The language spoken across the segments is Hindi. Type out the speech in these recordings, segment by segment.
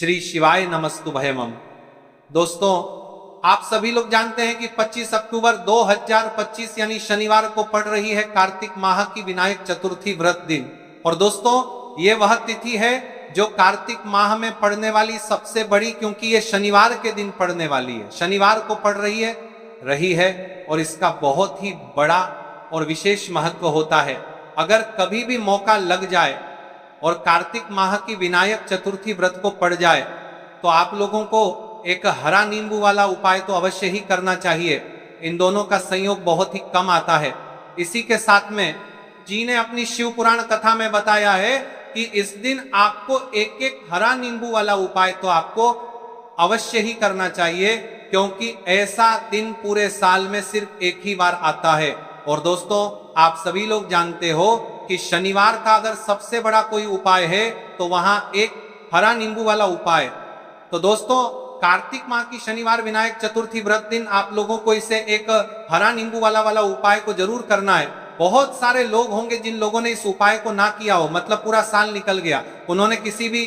श्री शिवाय नमस्तुभयम्। दोस्तों, आप सभी लोग जानते हैं कि 25 अक्टूबर 2025 यानी शनिवार को पड़ रही है कार्तिक माह की विनायक चतुर्थी व्रत दिन। और दोस्तों, ये वह तिथि है जो कार्तिक माह में पड़ने वाली सबसे बड़ी, क्योंकि ये शनिवार के दिन पड़ने वाली है, शनिवार को पड़ रही है और इसका बहुत ही बड़ा और विशेष महत्व होता है। अगर कभी भी मौका लग जाए और कार्तिक माह की विनायक चतुर्थी व्रत को पड़ जाए तो आप लोगों को एक हरा नींबू वाला उपाय तो अवश्य ही करना चाहिए। इन दोनों का संयोग बहुत ही कम आता है। इसी के साथ में जी ने अपनी शिव पुराण कथा में बताया है कि इस दिन आपको एक एक हरा नींबू वाला उपाय तो आपको अवश्य ही करना चाहिए, क्योंकि ऐसा दिन पूरे साल में सिर्फ एक ही बार आता है। और दोस्तों, आप सभी लोग जानते हो कि शनिवार का अगर सबसे बड़ा कोई उपाय है तो वहां एक हरा नींबू वाला उपाय। तो दोस्तों, कार्तिक माह की शनिवार विनायक चतुर्थी व्रत दिन आप लोगों को इसे एक हरा नींबू वाला उपाय को जरूर करना है। बहुत सारे लोग होंगे जिन लोगों ने इस उपाय को ना किया हो, मतलब पूरा साल निकल गया, उन्होंने किसी भी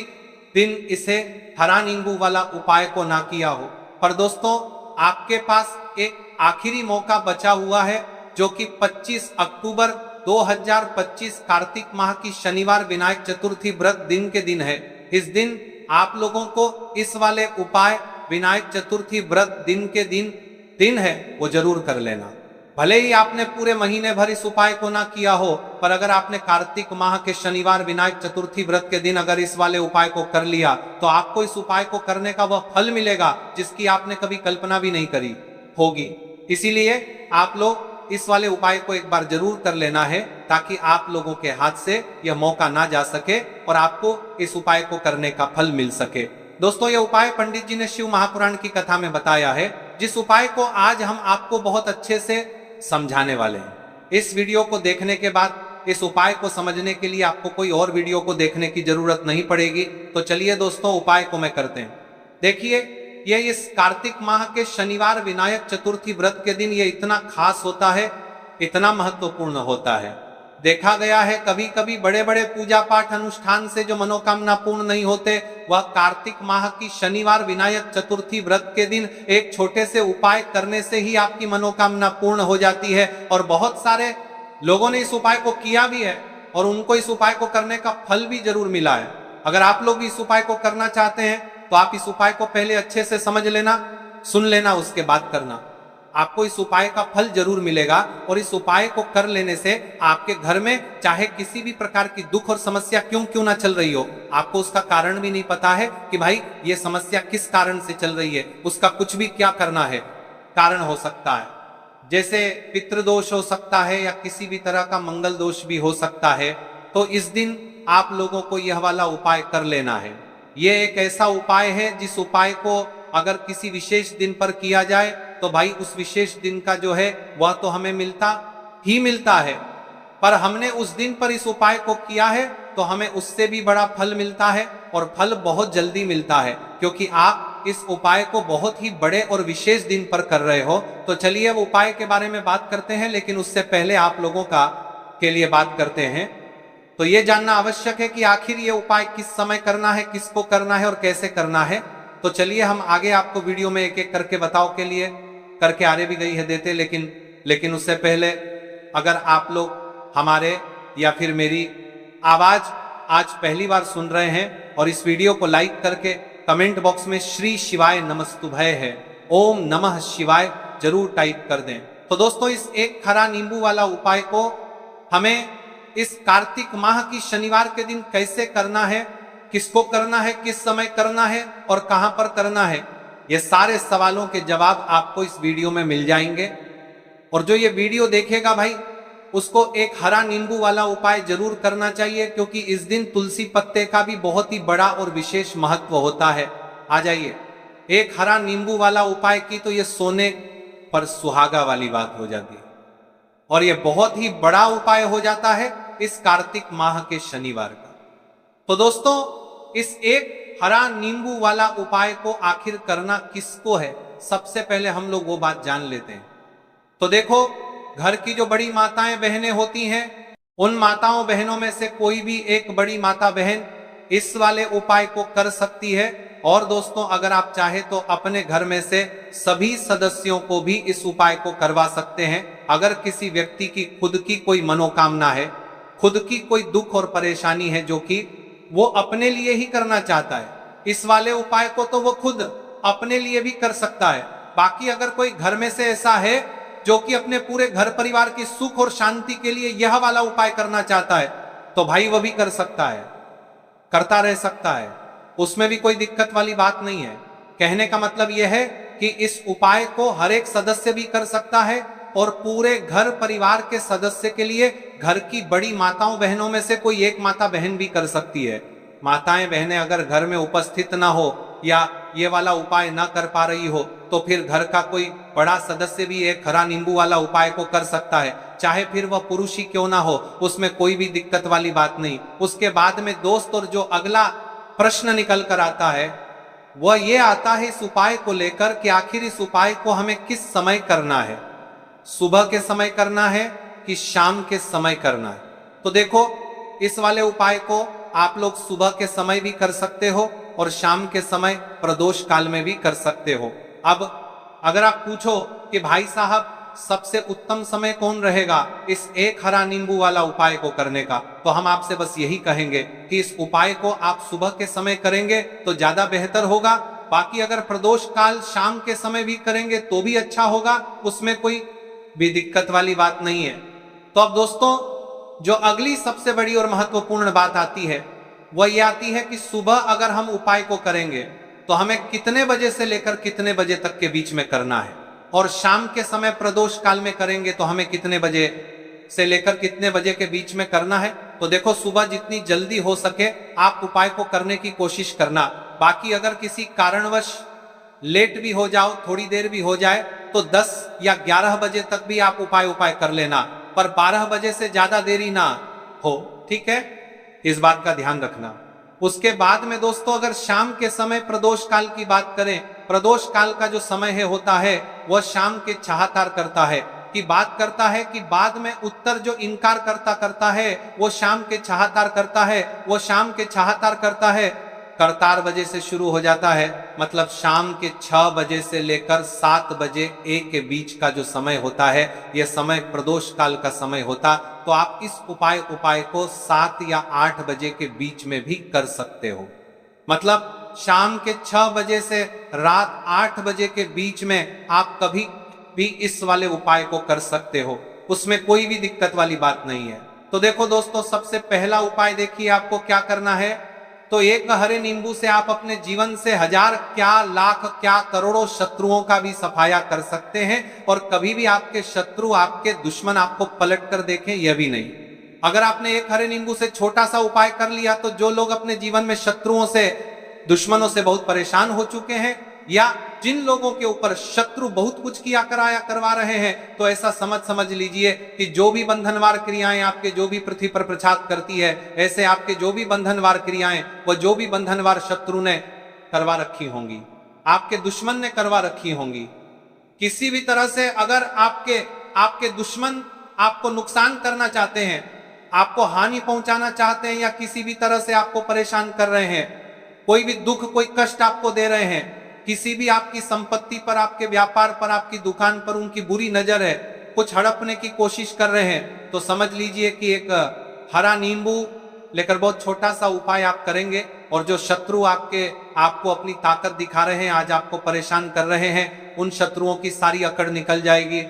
दिन इसे हरा नींबू वाला उपाय को ना किया हो। पर दोस्तों, आपके पास एक आखिरी मौका बचा हुआ है, जो कि 25 अक्टूबर 2025 कार्तिक माह की शनिवार विनायक चतुर्थी व्रत दिन के दिन है। इस दिन आप लोगों को इस वाले उपाय विनायक चतुर्थी व्रत दिन के दिन है वो जरूर कर लेना। भले ही आपने पूरे महीने भर इस उपाय को ना किया हो, पर अगर आपने कार्तिक माह के शनिवार विनायक चतुर्थी व्रत के दिन अगर इस वाले उपाय को कर लिया तो आपको इस उपाय को करने का वह फल मिलेगा जिसकी आपने कभी कल्पना भी नहीं करी होगी। इसीलिए आप लोग इस वाले उपाय को एक बार जरूर कर लेना है, ताकि आप लोगों के हाथ से यह मौका ना जा सके और आपको इस उपाय को करने का फल मिल सके। दोस्तों, यह उपाय पंडित जी ने शिव महापुराण की कथा में बताया है, जिस उपाय को आज हम आपको बहुत अच्छे से समझाने वाले हैं। इस वीडियो को देखने के बाद इस उपाय को समझने के लिए आपको कोई और वीडियो को देखने की जरूरत नहीं पड़ेगी। तो चलिए दोस्तों, उपाय को मैं करते हैं। देखिए, ये इस कार्तिक माह के शनिवार विनायक चतुर्थी व्रत के दिन ये इतना खास होता है, इतना महत्वपूर्ण होता है। देखा गया है कभी कभी बड़े बड़े पूजा पाठ अनुष्ठान से जो मनोकामना पूर्ण नहीं होते, वह कार्तिक माह की शनिवार विनायक चतुर्थी व्रत के दिन एक छोटे से उपाय करने से ही आपकी मनोकामना पूर्ण हो जाती है। और बहुत सारे लोगों ने इस उपाय को किया भी है और उनको इस उपाय को करने का फल भी जरूर मिला है। अगर आप लोग इस उपाय को करना चाहते हैं तो आप इस उपाय को पहले अच्छे से समझ लेना, सुन लेना, उसके बाद करना। आपको इस उपाय का फल जरूर मिलेगा। और इस उपाय को कर लेने से आपके घर में चाहे किसी भी प्रकार की दुख और समस्या क्यों ना चल रही हो, आपको उसका कारण भी नहीं पता है कि भाई ये समस्या किस कारण से चल रही है, उसका कुछ भी क्या करना है कारण हो सकता है। जैसे पितृदोष हो सकता है या किसी भी तरह का मंगल दोष भी हो सकता है। तो इस दिन आप लोगों को यह वाला उपाय कर लेना है। यह एक ऐसा उपाय है जिस उपाय को अगर किसी विशेष दिन पर किया जाए तो भाई उस विशेष दिन का जो है वह तो हमें मिलता है, पर हमने उस दिन पर इस उपाय को किया है तो हमें उससे भी बड़ा फल मिलता है, और फल बहुत जल्दी मिलता है, क्योंकि आप इस उपाय को बहुत ही बड़े और विशेष दिन पर कर रहे हो। तो चलिए अब उपाय के बारे में बात करते हैं, लेकिन उससे पहले आप लोगों के लिए बात करते हैं। तो ये जानना आवश्यक है कि आखिर ये उपाय किस समय करना है, किसको करना है और कैसे करना है। तो चलिए हम आगे आपको वीडियो में एक एक करके बताओ के लिए करके आ भी गई है देते, लेकिन उससे पहले अगर आप लोग हमारे या फिर मेरी आवाज आज पहली बार सुन रहे हैं और इस वीडियो को लाइक करके कमेंट बॉक्स में श्री शिवाय नमस्तुभय है, ओम नमः शिवाय जरूर टाइप कर दें। तो दोस्तों, इस एक हरा नींबू वाला उपाय को हमें इस कार्तिक माह की शनिवार के दिन कैसे करना है, किसको करना है, किस समय करना है और कहां पर करना है, ये सारे सवालों के जवाब आपको इस वीडियो में मिल जाएंगे। और जो ये वीडियो देखेगा भाई, उसको एक हरा नींबू वाला उपाय जरूर करना चाहिए, क्योंकि इस दिन तुलसी पत्ते का भी बहुत ही बड़ा और विशेष महत्व होता है। आ जाइए, एक हरा नींबू वाला उपाय की तो ये सोने पर सुहागा वाली बात हो जाती है, और ये बहुत ही बड़ा उपाय हो जाता है इस कार्तिक माह के शनिवार का। तो दोस्तों, इस एक हरा नींबू वाला उपाय को आखिर करना किसको है, सबसे पहले हम लोग वो बात जान लेते हैं। तो देखो, घर की जो बड़ी माताएं बहनें होती हैं, उन माताओं बहनों में से कोई भी एक बड़ी माता बहन इस वाले उपाय को कर सकती है और दोस्तों अगर आप चाहे तो अपने घर में से सभी सदस्यों को भी इस उपाय को करवा सकते हैं। अगर किसी व्यक्ति की खुद की कोई मनोकामना है, खुद की कोई दुख और परेशानी है जो कि वो अपने लिए ही करना चाहता है, इस वाले उपाय को तो वो खुद अपने लिए भी कर सकता है। बाकी अगर कोई घर में से ऐसा है जो कि अपने पूरे घर परिवार की सुख और शांति के लिए यह वाला उपाय करना चाहता है, तो भाई वह भी कर सकता है, करता रह सकता है, उसमें भी कोई दिक्कत वाली बात नहीं है। कहने का मतलब यह है कि इस उपाय को हर एक सदस्य भी कर सकता है और पूरे घर परिवार के सदस्य के लिए घर की बड़ी माताओं बहनों में से कोई एक माता बहन भी कर सकती है। माताएं बहनें अगर घर में उपस्थित ना हो या ये वाला उपाय ना कर पा रही हो तो फिर घर का कोई बड़ा सदस्य भी एक हरा नींबू वाला उपाय को कर सकता है, चाहे फिर वह पुरुष ही क्यों ना हो, उसमें कोई भी दिक्कत वाली बात नहीं। उसके बाद में दोस्त और जो अगला प्रश्न निकल कर आता है वह ये आता है इस उपाय को लेकर कि आखिर इस उपाय को हमें किस समय करना है, सुबह के समय करना है कि शाम के समय करना है। तो देखो इस वाले उपाय को आप लोग सुबह के समय भी कर सकते हो और शाम के समय प्रदोष काल में भी कर सकते हो। अब अगर आप पूछो कि भाई साहब सबसे उत्तम समय कौन रहेगा इस एक हरा नींबू वाला उपाय को करने का, तो हम आपसे बस यही कहेंगे कि इस उपाय को आप सुबह के समय करेंगे तो ज्यादा बेहतर होगा। बाकी अगर प्रदोष काल शाम के समय भी करेंगे तो भी अच्छा होगा, उसमें कोई भी दिक्कत वाली बात नहीं है। तो अब दोस्तों जो अगली सबसे बड़ी और महत्वपूर्ण बात आती है वह यह आती है कि सुबह अगर हम उपाय को करेंगे तो हमें कितने बजे से लेकर कितने बजे तक के बीच में करना है, और शाम के समय प्रदोष काल में करेंगे तो हमें कितने बजे से लेकर कितने बजे के बीच में करना है। तो देखो सुबह जितनी जल्दी हो सके आप उपाय को करने की कोशिश करना। बाकी अगर किसी कारणवश लेट भी हो जाओ, थोड़ी देर भी हो जाए, तो 10 या 11 बजे तक भी आप उपाय कर लेना, पर 12 बजे से ज्यादा देरी ना हो, ठीक है, इस बात का ध्यान रखना। उसके बाद में दोस्तों अगर शाम के समय प्रदोष काल की बात करें, प्रदोष काल का जो समय है होता है वह शाम के छाहतार करता है कि बात करता है कि बाद में उत्तर जो इनकार करता है वो शाम के छाहतार करता है, वो शाम के छाहतार करता है करतार बजे से शुरू हो जाता है, मतलब शाम के 6 बजे से लेकर 7 बजे एक के बीच का जो समय होता है यह समय प्रदोष काल का समय होता। तो आप इस उपाय को 7 या 8 बजे के बीच में भी कर सकते हो, मतलब शाम के 6 बजे से रात 8 बजे के बीच में आप कभी भी इस वाले उपाय को कर सकते हो, उसमें कोई भी दिक्कत वाली बात नहीं है। तो देखो दोस्तों सबसे पहला उपाय देखिए आपको क्या करना है। तो एक हरे नींबू से आप अपने जीवन से हजार क्या लाख क्या करोड़ों शत्रुओं का भी सफाया कर सकते हैं, और कभी भी आपके शत्रु आपके दुश्मन आपको पलट कर देखें यह भी नहीं। अगर आपने एक हरे नींबू से छोटा सा उपाय कर लिया तो जो लोग अपने जीवन में शत्रुओं से दुश्मनों से बहुत परेशान हो चुके हैं या जिन लोगों के ऊपर शत्रु बहुत कुछ किया कराया करवा रहे हैं, तो ऐसा समझ लीजिए कि जो भी बंधनवार क्रियाएं आपके जो भी पृथ्वी पर प्रचार करती है, ऐसे आपके जो भी बंधनवार क्रियाएं वह जो भी बंधनवार शत्रु ने करवा रखी होंगी, आपके दुश्मन ने करवा रखी होंगी। किसी भी तरह से अगर आपके दुश्मन आपको नुकसान करना चाहते हैं, आपको हानि पहुंचाना चाहते हैं या किसी भी तरह से आपको परेशान कर रहे हैं, कोई भी दुख कोई कष्ट आपको दे रहे हैं, किसी भी आपकी संपत्ति पर आपके व्यापार पर आपकी दुकान पर उनकी बुरी नजर है, कुछ हड़पने की कोशिश कर रहे हैं, तो समझ लीजिए कि एक हरा नींबू लेकर बहुत छोटा सा उपाय आप करेंगे और जो शत्रु आपको अपनी ताकत दिखा रहे हैं, आज आपको परेशान कर रहे हैं, उन शत्रुओं की सारी अकड़ निकल जाएगी।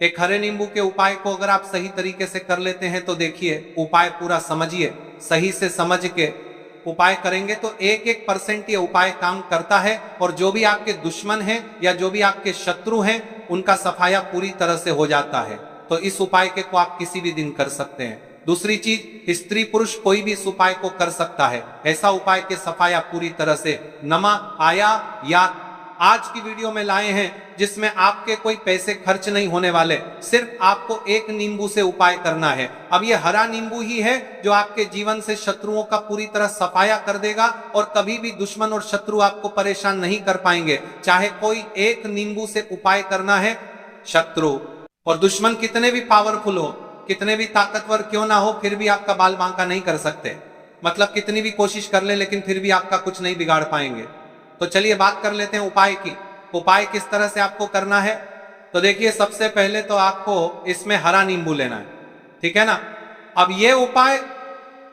एक हरे नींबू के उपाय को अगर आप सही तरीके से कर लेते हैं तो देखिए उपाय पूरा समझिए, सही से समझ के उपाय करेंगे तो 1% ये उपाय काम करता है, और जो भी आपके दुश्मन हैं या जो भी आपके शत्रु हैं उनका सफाया पूरी तरह से हो जाता है। तो इस उपाय को आप किसी भी दिन कर सकते हैं। दूसरी चीज, स्त्री पुरुष कोई भी इस उपाय को कर सकता है। ऐसा उपाय के सफाया पूरी तरह से नमा आया या आज की वीडियो में लाए हैं जिसमें आपके कोई पैसे खर्च नहीं होने वाले, सिर्फ आपको एक नींबू से उपाय करना है। अब ये हरा नींबू ही है जो आपके जीवन से शत्रुओं का पूरी तरह सफाया कर देगा और कभी भी दुश्मन और शत्रु आपको परेशान नहीं कर पाएंगे। चाहे कोई एक नींबू से उपाय करना है, शत्रु और दुश्मन कितने भी पावरफुल हो, कितने भी ताकतवर क्यों ना हो, फिर भी आपका बाल बांका नहीं कर सकते। मतलब कितनी भी कोशिश कर ले लेकिन फिर भी आपका कुछ नहीं बिगाड़ पाएंगे। तो चलिए बात कर लेते हैं उपाय की। उपाय किस तरह से आपको करना है, तो देखिए सबसे पहले तो आपको इसमें हरा नींबू लेना है, ठीक है ना। अब ये उपाय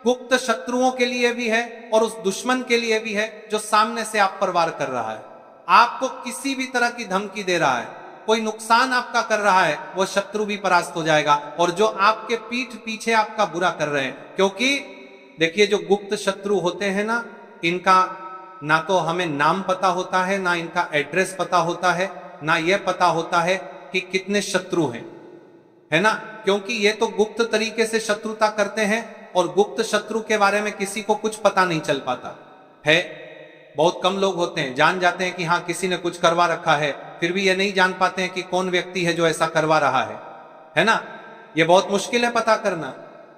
गुप्त शत्रुओं के लिए भी है और उस दुश्मन के लिए भी है जो सामने से आप पर वार कर रहा है, आपको किसी भी तरह की धमकी दे रहा है, कोई नुकसान आपका कर रहा है, वो शत्रु भी परास्त हो जाएगा। और जो आपके पीठ पीछे आपका बुरा कर रहे हैं, क्योंकि देखिए जो गुप्त शत्रु होते हैं ना, इनका ना तो हमें नाम पता होता है, ना इनका एड्रेस पता होता है, ना यह पता होता है कि कितने शत्रु हैं, है ना। क्योंकि ये तो गुप्त तरीके से शत्रुता करते हैं और गुप्त शत्रु के बारे में किसी को कुछ पता नहीं चल पाता है। बहुत कम लोग होते हैं, जान जाते हैं कि हाँ किसी ने कुछ करवा रखा है, फिर भी ये नहीं जान पाते हैं कि कौन व्यक्ति है जो ऐसा करवा रहा है ना। ये बहुत मुश्किल है पता करना।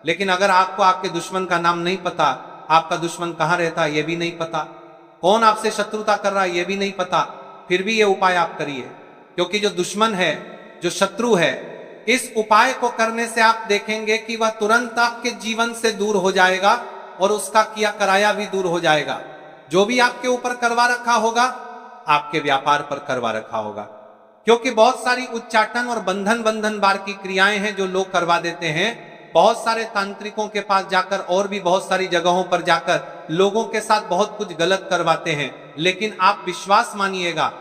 लेकिन अगर आपको आपके दुश्मन का नाम नहीं पता, आपका दुश्मन कहाँ रहता है ये भी नहीं पता, कौन आपसे शत्रुता कर रहा है ये भी नहीं पता, फिर भी ये उपाय आप करिए। क्योंकि जो दुश्मन है, जो शत्रु है, इस उपाय को करने से आप देखेंगे कि वह तुरंत आपके जीवन से दूर हो जाएगा और उसका किया कराया भी दूर हो जाएगा। जो भी आपके ऊपर करवा रखा होगा, आपके व्यापार पर करवा रखा होगा। क्योंकि बहुत सारी उच्चाटन और बंधन बार की क्रियाएं हैं जो लोग करवा देते हैं। बहुत सारे तांत्रिकों के पास जाकर और भी बहुत सारी जगहों पर जाकर लोगों के साथ बहुत कुछ गलत करवाते हैं। लेकिन आप विश्वास मानिएगा,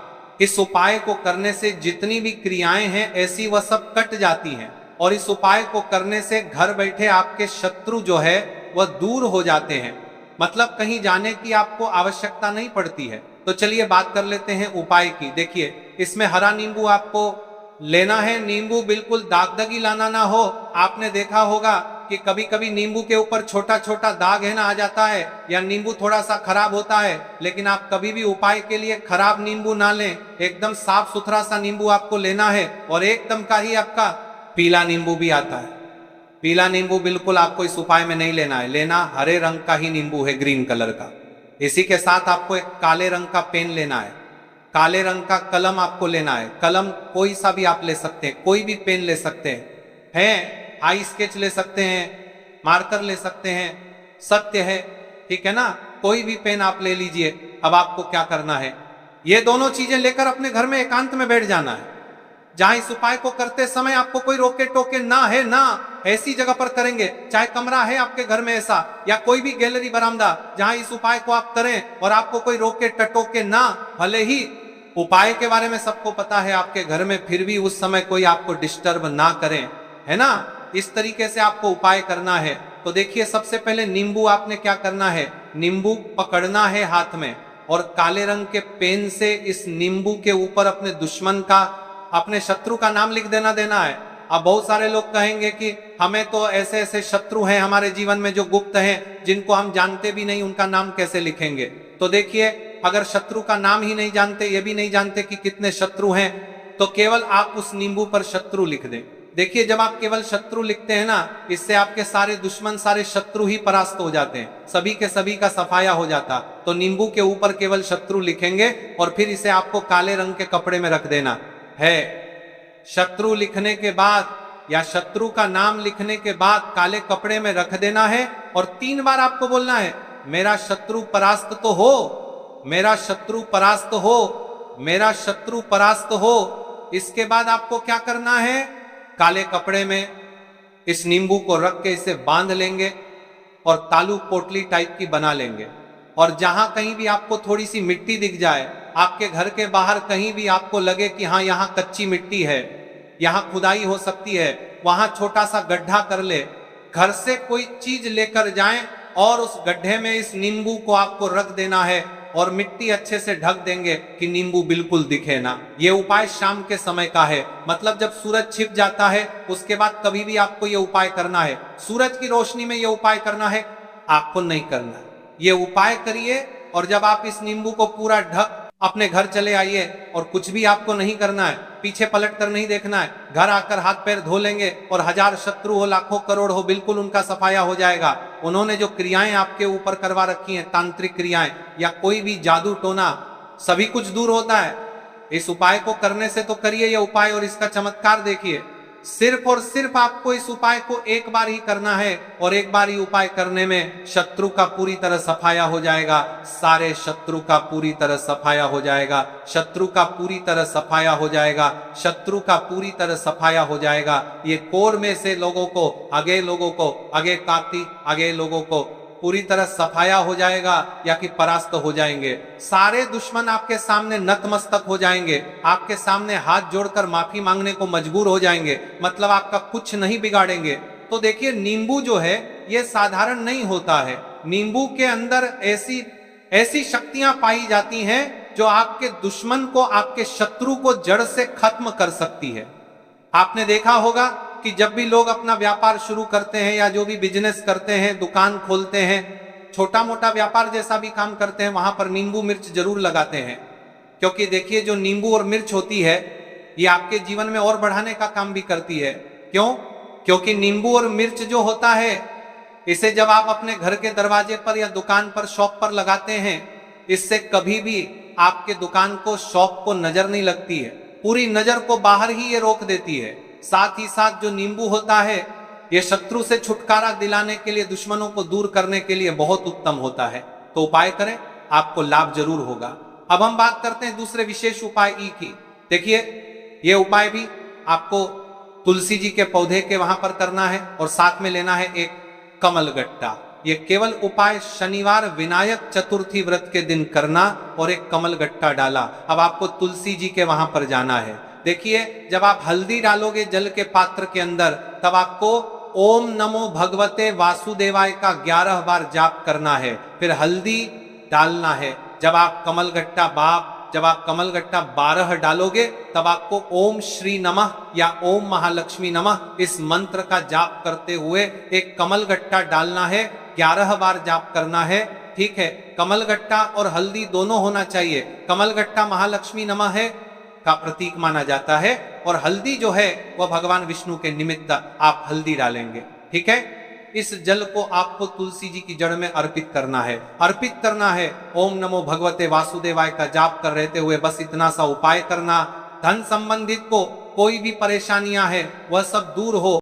इस उपाय को करने से जितनी भी क्रियाएं हैं ऐसी वह सब कट जाती हैं। और इस उपाय को करने से घर बैठे आपके शत्रु जो है वह दूर हो जाते हैं, मतलब कहीं जाने की आपको आवश्यकता नहीं पड़ती है। तो चलिए बात कर लेते हैं उपाय की। देखिए इसमें हरा नींबू आपको लेना है। नींबू बिल्कुल दागदगी लाना ना हो। आपने देखा होगा कि कभी कभी नींबू के ऊपर छोटा छोटा दाग है ना आ जाता है, या नींबू थोड़ा सा खराब होता है। लेकिन आप कभी भी उपाय के लिए खराब नींबू ना लें, एकदम साफ सुथरा सा नींबू आपको लेना है। और एकदम का ही आपका पीला नींबू भी आता है। पीला नींबू बिल्कुल आपको इस उपाय में नहीं लेना है, लेना हरे रंग का ही नींबू है, ग्रीन कलर का। इसी के साथ आपको एक काले रंग का पेन लेना है, काले रंग का कलम आपको लेना है। कलम कोई सा भी आप ले सकते हैं, कोई भी पेन ले सकते हैं, हाई स्केच ले सकते हैं, मार्कर ले सकते हैं, सत्य है, ठीक है ना। कोई भी पेन आप ले लीजिए। अब आपको क्या करना है, ये दोनों चीजें लेकर अपने घर में एकांत में बैठ जाना है, जहां इस उपाय को करते समय आपको कोई रोके टोके ना है ना। ऐसी जगह पर करेंगे, चाहे कमरा है आपके घर में ऐसा, या कोई भी गैलरी बरामदा, जहां इस उपाय को आप करें और आपको कोई रोके टटोके ना। भले ही उपाय के बारे में सबको पता है आपके घर में, फिर भी उस समय कोई आपको डिस्टर्ब ना करें, है ना। इस तरीके से आपको उपाय करना है। तो देखिए सबसे पहले नींबू आपने क्या करना है, नींबू पकड़ना है हाथ में और काले रंग के पेन से इस नींबू के ऊपर अपने दुश्मन का, अपने शत्रु का नाम लिख देना है। अब बहुत सारे लोग कहेंगे कि हमें तो ऐसे ऐसे शत्रु हैं हमारे जीवन में जो गुप्त हैं, जिनको हम जानते भी नहीं, उनका नाम कैसे लिखेंगे। तो देखिए अगर शत्रु का नाम ही नहीं जानते, ये भी नहीं जानते कि कितने शत्रु हैं, तो केवल आप उस नींबू पर शत्रु लिख दें। देखिए जब आप केवल शत्रु लिखते हैं ना, इससे आपके सारे दुश्मन, सारे शत्रु ही परास्त हो जाते हैं, सभी के सभी का सफाया हो जाता। तो नींबू के ऊपर केवल शत्रु लिखेंगे और फिर इसे आपको काले रंग के कपड़े में रख देना है। शत्रु लिखने के बाद या शत्रु का नाम लिखने के बाद काले कपड़े में रख देना है और 3 बार आपको बोलना है, मेरा शत्रु परास्त तो हो, मेरा शत्रु परास्त हो, मेरा शत्रु परास्त हो। इसके बाद आपको क्या करना है, काले कपड़े में इस नींबू को रख के इसे बांध लेंगे और तालू पोटली टाइप की बना लेंगे। और जहां कहीं भी आपको थोड़ी सी मिट्टी दिख जाए, आपके घर के बाहर कहीं भी आपको लगे कि हाँ यहाँ कच्ची मिट्टी है, यहाँ खुदाई हो सकती है, वहां छोटा सा गड्ढा कर ले। घर से कोई चीज लेकर जाएं और उस गड्ढे में इस नींबू को आपको रख देना है और मिट्टी अच्छे से ढक देंगे कि नींबू बिल्कुल दिखे ना। ये उपाय शाम के समय का है, मतलब जब सूरज छिप जाता है उसके बाद कभी भी आपको ये उपाय करना है। सूरज की रोशनी में ये उपाय करना है, आपको नहीं करना। ये उपाय करिए और जब आप इस नींबू को पूरा ढक अपने घर चले आइए और कुछ भी आपको नहीं करना है, पीछे पलट कर नहीं देखना है। घर आकर हाथ पैर धो लेंगे और 1000 शत्रु हो, लाखों करोड़ हो, बिल्कुल उनका सफाया हो जाएगा। उन्होंने जो क्रियाएं आपके ऊपर करवा रखी हैं, तांत्रिक क्रियाएं या कोई भी जादू टोना, सभी कुछ दूर होता है। इस उपाय को करने से तो करिए ये उपाय और इसका चमत्कार देखिए। सिर्फ और सिर्फ आपको इस उपाय को एक बार ही करना है और एक बार ही उपाय करने में शत्रु का पूरी तरह सफाया हो जाएगा, सारे शत्रु का पूरी तरह सफाया हो जाएगा, शत्रु का पूरी तरह सफाया हो जाएगा, शत्रु का पूरी तरह सफाया हो जाएगा। ये कोर में से लोगों को, आगे काती आगे लोगों को पूरी तरह सफाया हो जाएगा या कि परास्त हो जाएंगे। सारे दुश्मन आपके सामने नतमस्तक हो जाएंगे, आपके सामने हाथ जोड़कर माफी मांगने को मजबूर हो जाएंगे, मतलब आपका कुछ नहीं बिगाड़ेंगे। तो देखिए, नींबू जो है ये साधारण नहीं होता है। नींबू के अंदर ऐसी शक्तियां पाई जाती हैं जो आपके दुश्मन को, आपके शत्रु को जड़ से खत्म कर सकती है। आपने देखा होगा कि जब भी लोग अपना व्यापार शुरू करते हैं या जो भी बिजनेस करते हैं, दुकान खोलते हैं, छोटा मोटा व्यापार जैसा भी काम करते हैं, वहां पर नींबू मिर्च जरूर लगाते हैं। क्योंकि देखिए, जो नींबू और मिर्च होती है ये आपके जीवन में और बढ़ाने का काम भी करती है। क्यों? क्योंकि नींबू और मिर्च जो होता है, इसे जब आप अपने घर के दरवाजे पर या दुकान पर, शॉप पर लगाते हैं, इससे कभी भी आपके दुकान को, शॉप को नजर नहीं लगती है, पूरी नजर को बाहर ही ये रोक देती है। साथ ही साथ जो नींबू होता है ये शत्रु से छुटकारा दिलाने के लिए, दुश्मनों को दूर करने के लिए बहुत उत्तम होता है। तो उपाय करें, आपको लाभ जरूर होगा। अब हम बात करते हैं दूसरे विशेष उपाय ई की। देखिए, ये उपाय भी आपको तुलसी जी के पौधे के वहां पर करना है और साथ में लेना है एक कमलगट्टा। ये केवल उपाय शनिवार विनायक चतुर्थी व्रत के दिन करना और एक कमलगट्टा डाला। अब आपको तुलसी जी के वहां पर जाना है। देखिए, जब आप हल्दी डालोगे जल के पात्र के अंदर, तब आपको ओम नमो भगवते वासुदेवाय का 11 बार जाप करना है, फिर हल्दी डालना है। जब आप कमलगट्टा 12 डालोगे, तब आपको ओम श्री नमः या ओम महालक्ष्मी नमः इस मंत्र का जाप करते हुए एक कमलगट्टा डालना है, 11 बार जाप करना है। ठीक है, कमलगट्टा और हल्दी दोनों होना चाहिए। कमलगट्टा महालक्ष्मी नमः है का प्रतीक माना जाता है और हल्दी जो है वह भगवान विष्णु के निमित्त आप हल्दी डालेंगे। ठीक है, इस जल को आपको तुलसी जी की जड़ में अर्पित करना है। ओम नमो भगवते वासुदेवाय का जाप कर रहते हुए बस इतना सा उपाय करना। धन संबंधित को कोई भी परेशानियां है वह सब दूर हो।